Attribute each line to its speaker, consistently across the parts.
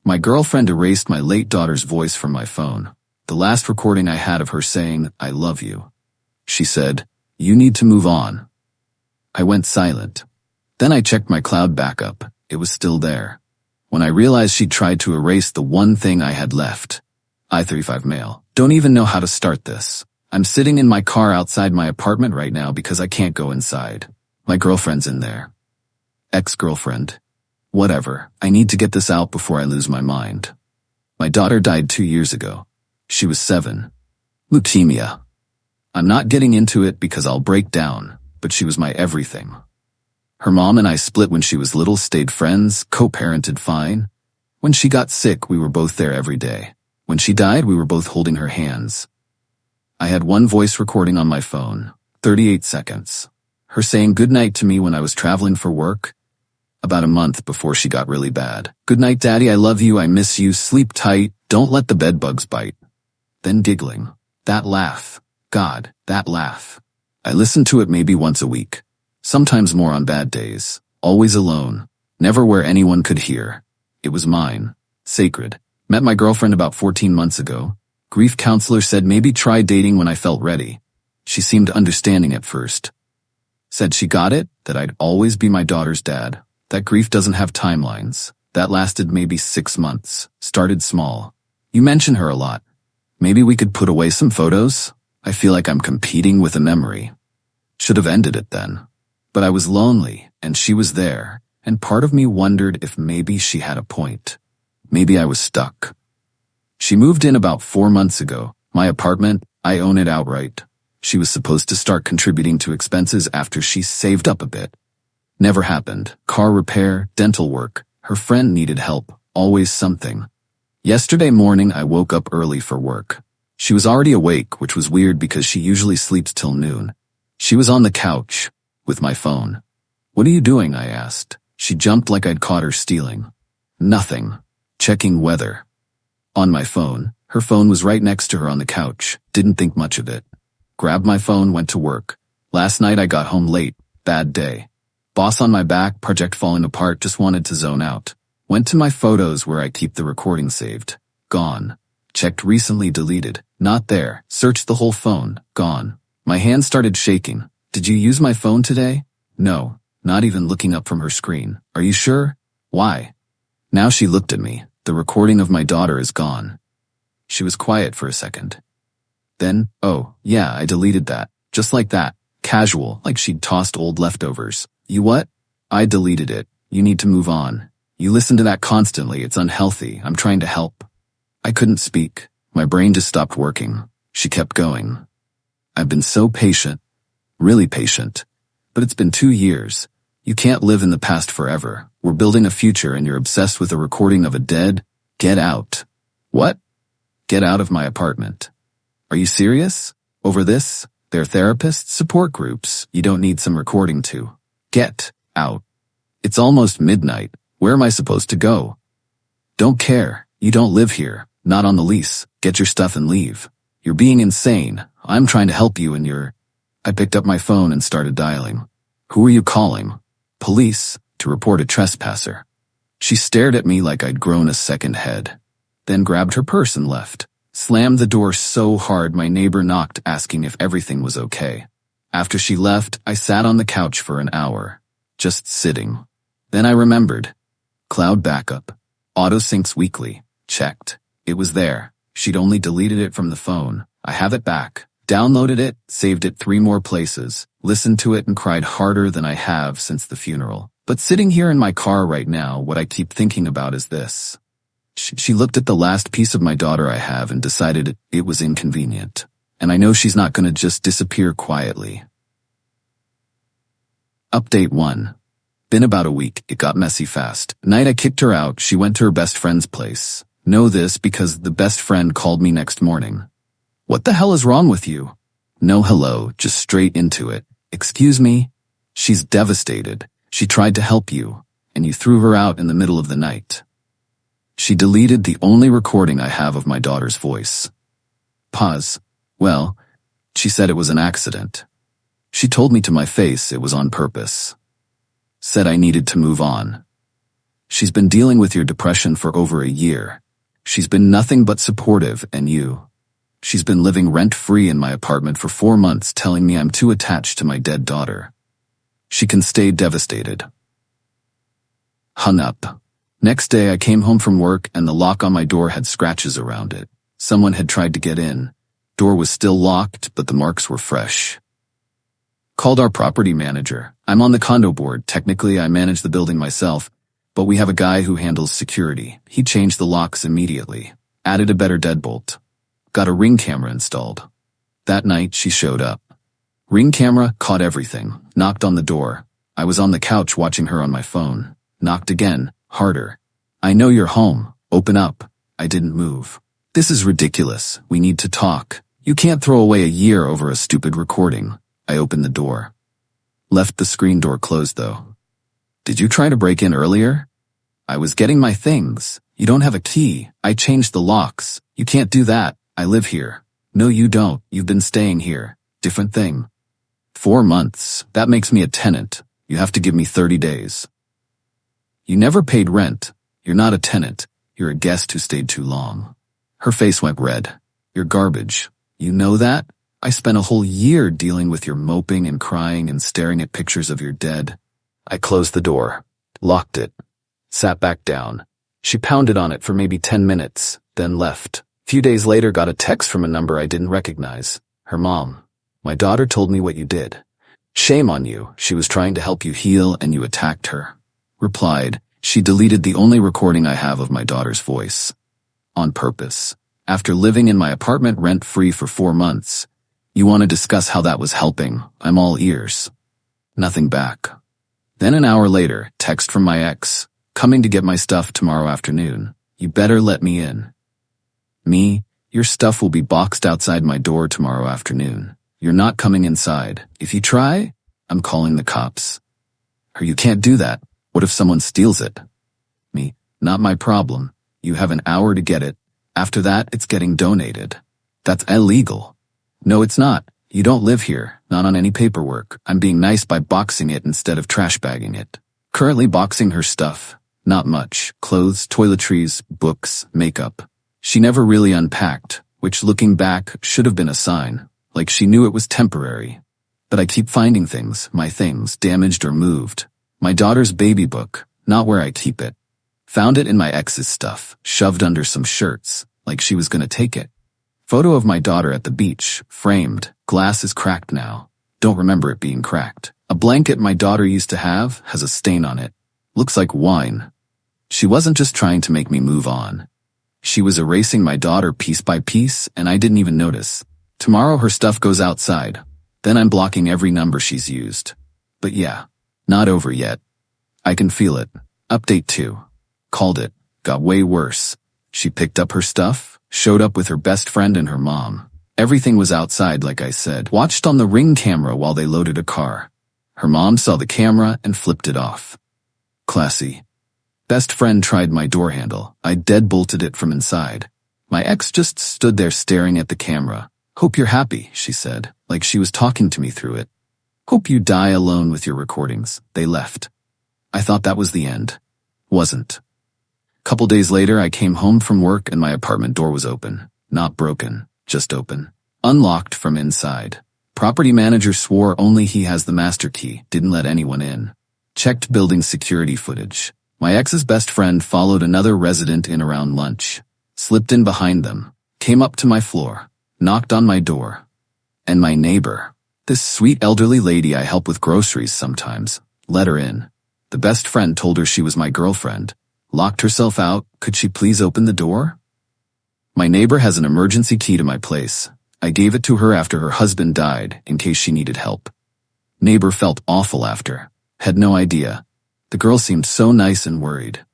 Speaker 1: My girlfriend erased my late daughter's voice from my phone. The last recording I had of her saying, "I love you." She said, "You need to move on." I went silent. Then I checked my cloud backup. It was still there. When I realized she'd tried to erase the one thing I had left. I-35 male. Don't even know how to start this. I'm sitting in my car outside my apartment right now because I can't go inside. My girlfriend's in there. Ex-girlfriend. Whatever, I need to get this out before I lose my mind. My daughter died 2 years ago. She was 7. Leukemia. I'm not getting into it because I'll break down, but she was my everything. Her mom and I split when she was little, stayed friends, co-parented fine. When she got sick, we were both there every day. When she died, we were both holding her hands. I had one voice recording on my phone, 38 seconds. Her saying goodnight to me when I was traveling for work, about a month before she got really bad. "Good night, Daddy, I love you, I miss you, sleep tight, don't let the bedbugs bite." Then giggling. That laugh. God, that laugh. I listened to it maybe once a week. Sometimes more on bad days. Always alone. Never where anyone could hear. It was mine. Sacred. Met my girlfriend about 14 months ago. Grief counselor said maybe try dating when I felt ready. She seemed understanding at first. Said she got it, that I'd always be my daughter's dad. That grief doesn't have timelines. That lasted maybe 6 months. Started small. You mention her a lot. Maybe we could put away some photos? I feel like I'm competing with a memory. Should have ended it then. But I was lonely, and she was there, and part of me wondered if maybe she had a point. Maybe I was stuck. She moved in about 4 months ago. My apartment, I own it outright. She was supposed to start contributing to expenses after she saved up a bit. Never happened. Car repair, dental work. Her friend needed help. Always something. Yesterday morning, I woke up early for work. She was already awake, which was weird because she usually sleeps till noon. She was on the couch, with my phone. "What are you doing?" I asked. She jumped like I'd caught her stealing. "Nothing. Checking weather." On my phone. Her phone was right next to her on the couch. Didn't think much of it. Grabbed my phone, went to work. Last night I got home late. Bad day. Boss on my back, project falling apart, just wanted to zone out. Went to my photos where I keep the recording saved. Gone. Checked recently, deleted. Not there. Searched the whole phone. Gone. My hand started shaking. "Did you use my phone today?" "No." Not even looking up from her screen. "Are you sure?" "Why?" Now she looked at me. The recording of my daughter is gone. She was quiet for a second. Then, "Oh, yeah, I deleted that." Just like that. Casual, like she'd tossed old leftovers. "You what?" "I deleted it. You need to move on. You listen to that constantly. It's unhealthy. I'm trying to help." I couldn't speak. My brain just stopped working. She kept going. "I've been so patient. Really patient. But it's been 2 years. You can't live in the past forever. We're building a future and you're obsessed with a recording of a dead. Get out." "What?" "Get out of my apartment." "Are you serious? Over this? They're therapists, support groups. You don't need some recording to. Get out." "It's almost midnight. Where am I supposed to go?" "Don't care. You don't live here. Not on the lease. Get your stuff and leave. You're being insane. I'm trying to help you and you're—" I picked up my phone and started dialing. "Who are you calling?" "Police, to report a trespasser." She stared at me like I'd grown a second head. Then grabbed her purse and left. Slammed the door so hard my neighbor knocked asking if everything was okay. After she left, I sat on the couch for an hour. Just sitting. Then I remembered. Cloud backup. Auto syncs weekly. Checked. It was there. She'd only deleted it from the phone. I have it back. Downloaded it, saved it 3 more places, listened to it and cried harder than I have since the funeral. But sitting here in my car right now, what I keep thinking about is this. She looked at the last piece of my daughter I have and decided it was inconvenient. And I know she's not going to just disappear quietly. Update 1. Been about a week. It got messy fast. Night I kicked her out. She went to her best friend's place. Know this because the best friend called me next morning. "What the hell is wrong with you?" No hello, just straight into it. "Excuse me?" She's devastated. She tried to help you, and you threw her out in the middle of the night. She deleted the only recording I have of my daughter's voice. Pause. Well, she said it was an accident. She told me to my face it was on purpose. Said I needed to move on. She's been dealing with your depression for over a year. She's been nothing but supportive, and she's been living rent-free in my apartment for 4 months telling me I'm too attached to my dead daughter. She can stay devastated. Hung up. Next day I came home from work and the lock on my door had scratches around it. Someone had tried to get in. Door was still locked, but the marks were fresh. Called our property manager. I'm on the condo board. Technically, I manage the building myself, but we have a guy who handles security. He changed the locks immediately. Added a better deadbolt. Got a Ring camera installed. That night, she showed up. Ring camera caught everything. Knocked on the door. I was on the couch watching her on my phone. Knocked again, harder. I know you're home. Open up. I didn't move. This is ridiculous. We need to talk. You can't throw away a year over a stupid recording. I opened the door. Left the screen door closed though. Did you try to break in earlier? I was getting my things. You don't have a key. I changed the locks. You can't do that. I live here. No, you don't. You've been staying here. Different thing. 4 months. That makes me a tenant. You have to give me 30 days. You never paid rent. You're not a tenant. You're a guest who stayed too long. Her face went red. You're garbage. You know that? I spent a whole year dealing with your moping and crying and staring at pictures of your dead. I closed the door, locked it, sat back down. She pounded on it for maybe 10 minutes, then left. Few days later got a text from a number I didn't recognize. Her mom. My daughter told me what you did. Shame on you. She was trying to help you heal and you attacked her. Replied, she deleted the only recording I have of my daughter's voice. On purpose. After living in my apartment rent-free for 4 months, you want to discuss how that was helping. I'm all ears. Nothing back. Then an hour later, text from my ex. Coming to get my stuff tomorrow afternoon. You better let me in. Me, your stuff will be boxed outside my door tomorrow afternoon. You're not coming inside. If you try, I'm calling the cops. Her, you can't do that. What if someone steals it? Me, not my problem. You have an hour to get it. After that, it's getting donated. That's illegal. No, it's not. You don't live here, not on any paperwork. I'm being nice by boxing it instead of trash bagging it. Currently boxing her stuff. Not much. Clothes, toiletries, books, makeup. She never really unpacked, which looking back should have been a sign. Like she knew it was temporary. But I keep finding things, my things, damaged or moved. My daughter's baby book, not where I keep it. Found it in my ex's stuff, shoved under some shirts, like she was gonna take it. Photo of my daughter at the beach, framed, glass is cracked now. Don't remember it being cracked. A blanket my daughter used to have has a stain on it. Looks like wine. She wasn't just trying to make me move on. She was erasing my daughter piece by piece and I didn't even notice. Tomorrow her stuff goes outside. Then I'm blocking every number she's used. But yeah, not over yet. I can feel it. Update 2. Called it. Got way worse. She picked up her stuff, showed up with her best friend and her mom. Everything was outside like I said. Watched on the Ring camera while they loaded a car. Her mom saw the camera and flipped it off. Classy. Best friend tried my door handle. I deadbolted it from inside. My ex just stood there staring at the camera. Hope you're happy, she said, like she was talking to me through it. Hope you die alone with your recordings. They left. I thought that was the end. Wasn't. Couple days later, I came home from work and my apartment door was open. Not broken, just open. Unlocked from inside. Property manager swore only he has the master key, didn't let anyone in. Checked building security footage. My ex's best friend followed another resident in around lunch. Slipped in behind them. Came up to my floor. Knocked on my door. And my neighbor. This sweet elderly lady I help with groceries sometimes. Let her in. The best friend told her she was my girlfriend. Locked herself out. Could she please open the door? My neighbor has an emergency key to my place. I gave it to her after her husband died in case she needed help. Neighbor felt awful after. Had no idea. The girl seemed so nice and worried.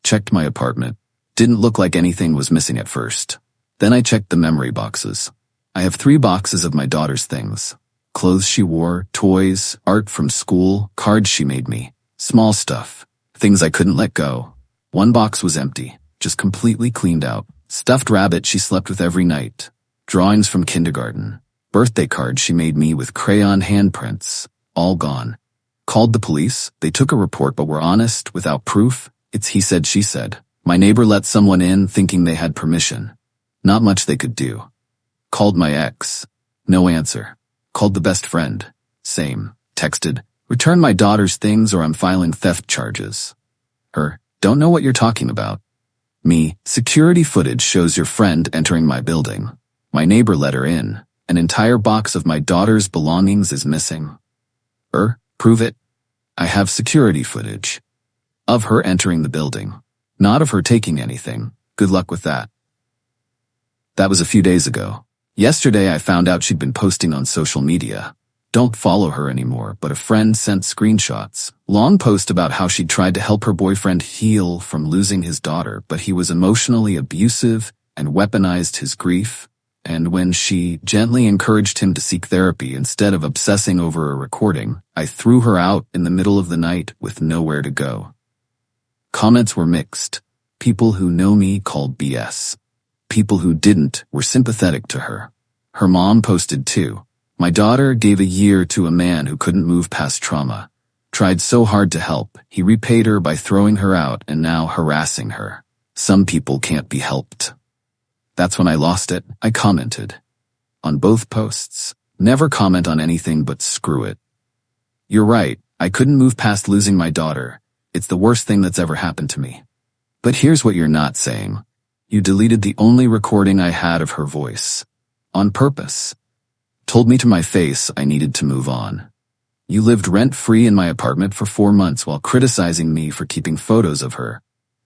Speaker 1: Checked my apartment. Didn't look like anything was missing at first. Then I checked the memory boxes. I have 3 boxes of my daughter's things. Clothes she wore, toys, art from school, cards she made me. Small stuff. Things I couldn't let go. 1 box was empty, just completely cleaned out. Stuffed rabbit she slept with every night. Drawings from kindergarten. Birthday cards she made me with crayon handprints. All gone. Called the police. They took a report but were honest, without proof. It's he said, she said. My neighbor let someone in thinking they had permission. Not much they could do. Called my ex. No answer. Called the best friend. Same. Texted, return my daughter's things or I'm filing theft charges. Her, don't know what you're talking about. Me, security footage shows your friend entering my building. My neighbor let her in. An entire box of my daughter's belongings is missing. Prove it. I have security footage. Of her entering the building. Not of her taking anything. Good luck with that. That was a few days ago. Yesterday I found out she'd been posting on social media. Don't follow her anymore, but a friend sent screenshots. Long post about how she'd tried to help her boyfriend heal from losing his daughter, but he was emotionally abusive and weaponized his grief. And when she gently encouraged him to seek therapy instead of obsessing over a recording, I threw her out in the middle of the night with nowhere to go. Comments were mixed. People who know me called BS. People who didn't were sympathetic to her. Her mom posted too. My daughter gave a year to a man who couldn't move past trauma. Tried so hard to help, he repaid her by throwing her out and now harassing her. Some people can't be helped. That's when I lost it. I commented. On both posts. Never comment on anything but screw it. You're right, I couldn't move past losing my daughter. It's the worst thing that's ever happened to me. But here's what you're not saying. You deleted the only recording I had of her voice. On purpose. Told me to my face I needed to move on. You lived rent-free in my apartment for 4 months while criticizing me for keeping photos of her.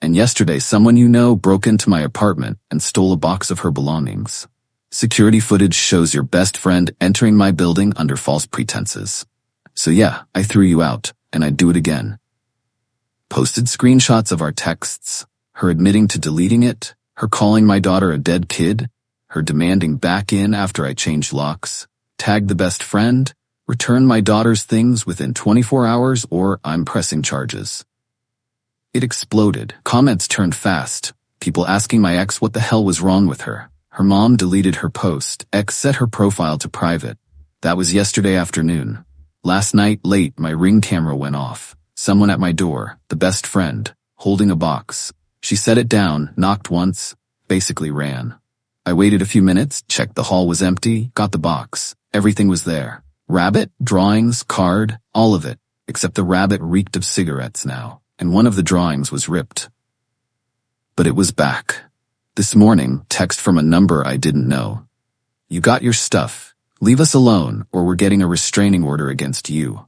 Speaker 1: And yesterday someone you know broke into my apartment and stole a box of her belongings. Security footage shows your best friend entering my building under false pretenses. So yeah, I threw you out, and I'd do it again. Posted screenshots of our texts, her admitting to deleting it, her calling my daughter a dead kid, her demanding back in after I changed locks, tagged the best friend, return my daughter's things within 24 hours or I'm pressing charges. It exploded. Comments turned fast. People asking my ex what the hell was wrong with her. Her mom deleted her post. Ex set her profile to private. That was yesterday afternoon. Last night, late, my Ring camera went off. Someone at my door, the best friend, holding a box. She set it down, knocked once, basically ran. I waited a few minutes, checked the hall was empty, got the box. Everything was there. Rabbit, drawings, card, all of it, except the rabbit reeked of cigarettes now. And one of the drawings was ripped. But it was back. This morning, text from a number I didn't know. You got your stuff. Leave us alone, or we're getting a restraining order against you.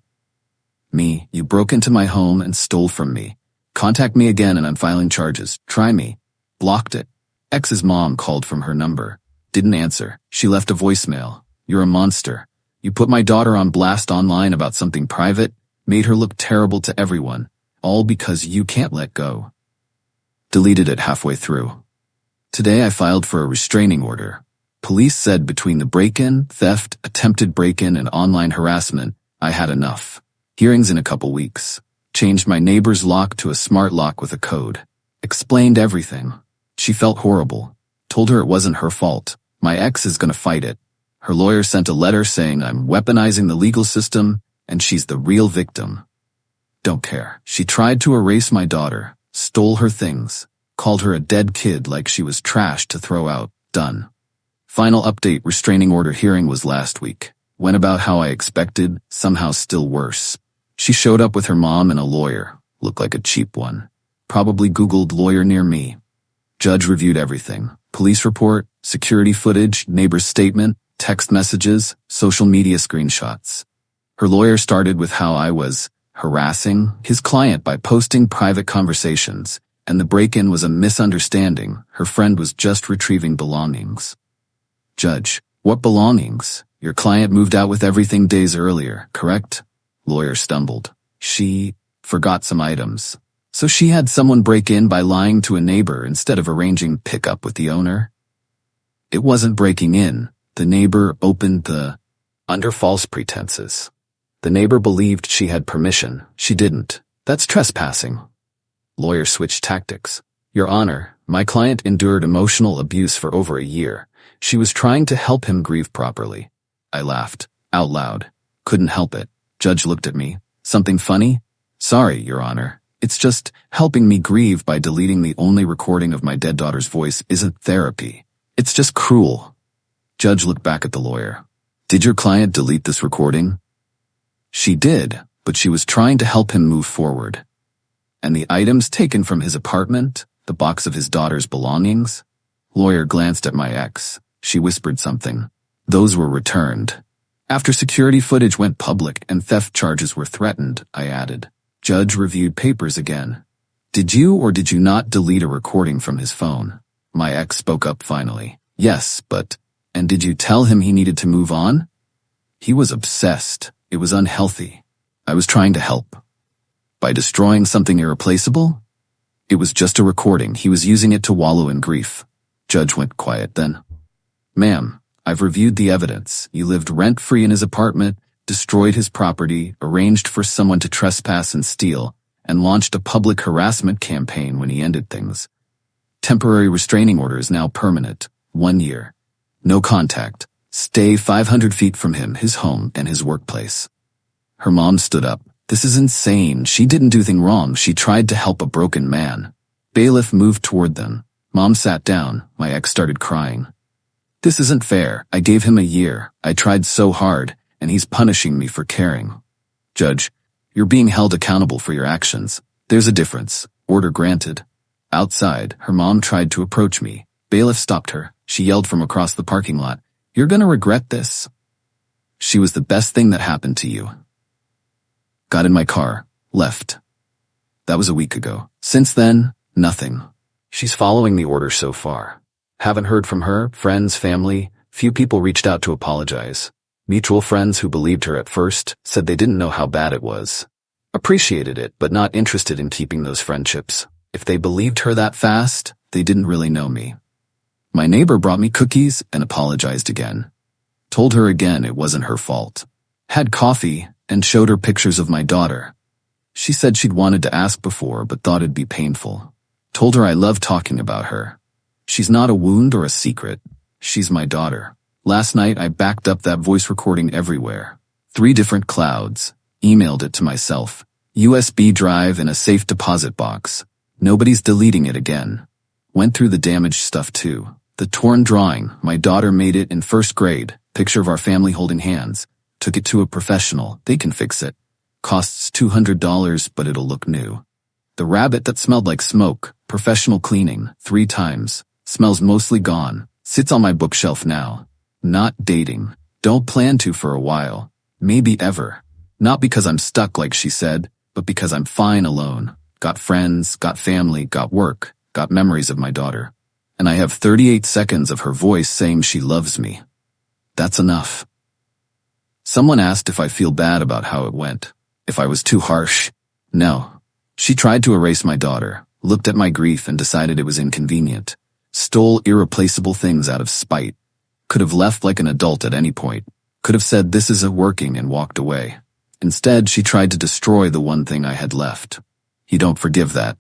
Speaker 1: Me, you broke into my home and stole from me. Contact me again and I'm filing charges. Try me. Blocked it. Ex's mom called from her number. Didn't answer. She left a voicemail. You're a monster. You put my daughter on blast online about something private, made her look terrible to everyone. All because you can't let go. Deleted it halfway through. Today I filed for a restraining order. Police said between the break-in, theft, attempted break-in, and online harassment, I had enough. Hearings in a couple weeks. Changed my neighbor's lock to a smart lock with a code. Explained everything. She felt horrible. Told her it wasn't her fault. My ex is gonna fight it. Her lawyer sent a letter saying I'm weaponizing the legal system and she's the real victim. Don't care. She tried to erase my daughter, stole her things, called her a dead kid like she was trash to throw out. Done. Final update restraining order hearing was last week. Went about how I expected, somehow still worse. She showed up with her mom and a lawyer. Looked like a cheap one. Probably Googled lawyer near me. Judge reviewed everything. Police report, security footage, neighbor's statement, text messages, social media screenshots. Her lawyer started with how I was harassing his client by posting private conversations, and the break-in was a misunderstanding. Her friend was just retrieving belongings. Judge, what belongings? Your client moved out with everything days earlier, correct? Lawyer stumbled. She forgot some items. So she had someone break in by lying to a neighbor instead of arranging pickup with the owner? It wasn't breaking in. The neighbor opened the under false pretenses. The neighbor believed she had permission. She didn't. That's trespassing. Lawyer switched tactics. Your Honor, my client endured emotional abuse for over a year. She was trying to help him grieve properly. I laughed. Out loud. Couldn't help it. Judge looked at me. Something funny? Sorry, Your Honor. It's just helping me grieve by deleting the only recording of my dead daughter's voice isn't therapy. It's just cruel. Judge looked back at the lawyer. Did your client delete this recording? She did, but she was trying to help him move forward. And the items taken from his apartment, the box of his daughter's belongings? Lawyer glanced at my ex. She whispered something. Those were returned. After security footage went public and theft charges were threatened, I added. Judge reviewed papers again. Did you or did you not delete a recording from his phone? My ex spoke up finally. Yes, but... And did you tell him he needed to move on? He was obsessed. It was unhealthy. I was trying to help. By destroying something irreplaceable? It was just a recording. He was using it to wallow in grief. Judge went quiet then. Ma'am, I've reviewed the evidence. You lived rent-free in his apartment, destroyed his property, arranged for someone to trespass and steal, and launched a public harassment campaign when he ended things. Temporary restraining order is now permanent. 1 year. No contact. Stay 500 feet from him, his home, and his workplace. Her mom stood up. This is insane. She didn't do anything wrong. She tried to help a broken man. Bailiff moved toward them. Mom sat down. My ex started crying. This isn't fair. I gave him a year. I tried so hard, and he's punishing me for caring. Judge, you're being held accountable for your actions. There's a difference. Order granted. Outside, her mom tried to approach me. Bailiff stopped her. She yelled from across the parking lot, "You're gonna regret this." She was the best thing that happened to you. Got in my car, left. That was a week ago. Since then, nothing. She's following the order so far. Haven't heard from her, friends, family. Few people reached out to apologize. Mutual friends who believed her at first said they didn't know how bad it was. Appreciated it, but not interested in keeping those friendships. If they believed her that fast, they didn't really know me. My neighbor brought me cookies and apologized again. Told her again it wasn't her fault. Had coffee and showed her pictures of my daughter. She said she'd wanted to ask before but thought it'd be painful. Told her I love talking about her. She's not a wound or a secret. She's my daughter. Last night I backed up that voice recording everywhere. 3 different clouds. Emailed it to myself. USB drive in a safe deposit box. Nobody's deleting it again. Went through the damaged stuff too. The torn drawing, my daughter made it in 1st grade. Picture of our family holding hands. Took it to a professional. They can fix it. Costs $200, but it'll look new. The rabbit that smelled like smoke. Professional cleaning. 3 times. Smells mostly gone. Sits on my bookshelf now. Not dating. Don't plan to for a while. Maybe ever. Not because I'm stuck like she said, but because I'm fine alone. Got friends, got family, got work, got memories of my daughter. And I have 38 seconds of her voice saying she loves me. That's enough. Someone asked if I feel bad about how it went. If I was too harsh. No. She tried to erase my daughter, looked at my grief and decided it was inconvenient. Stole irreplaceable things out of spite. Could have left like an adult at any point. Could have said this isn't working and walked away. Instead, she tried to destroy the one thing I had left. You don't forgive that.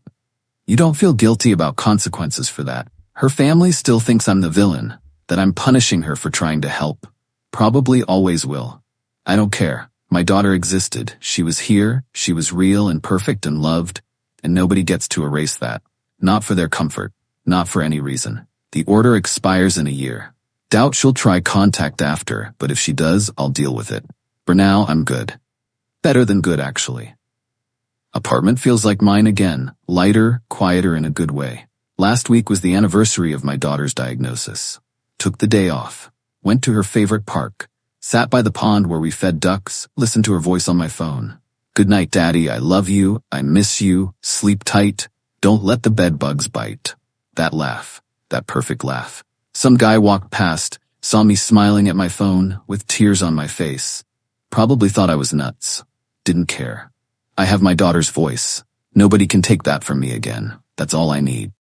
Speaker 1: You don't feel guilty about consequences for that. Her family still thinks I'm the villain, that I'm punishing her for trying to help. Probably always will. I don't care. My daughter existed. She was here. She was real and perfect and loved. And nobody gets to erase that. Not for their comfort. Not for any reason. The order expires in a year. Doubt she'll try contact after, but if she does, I'll deal with it. For now, I'm good. Better than good, actually. Apartment feels like mine again. Lighter, quieter in a good way. Last week was the anniversary of my daughter's diagnosis. Took the day off. Went to her favorite park. Sat by the pond where we fed ducks, listened to her voice on my phone. Good night, Daddy. I love you. I miss you. Sleep tight. Don't let the bed bugs bite. That laugh. That perfect laugh. Some guy walked past, saw me smiling at my phone with tears on my face. Probably thought I was nuts. Didn't care. I have my daughter's voice. Nobody can take that from me again. That's all I need.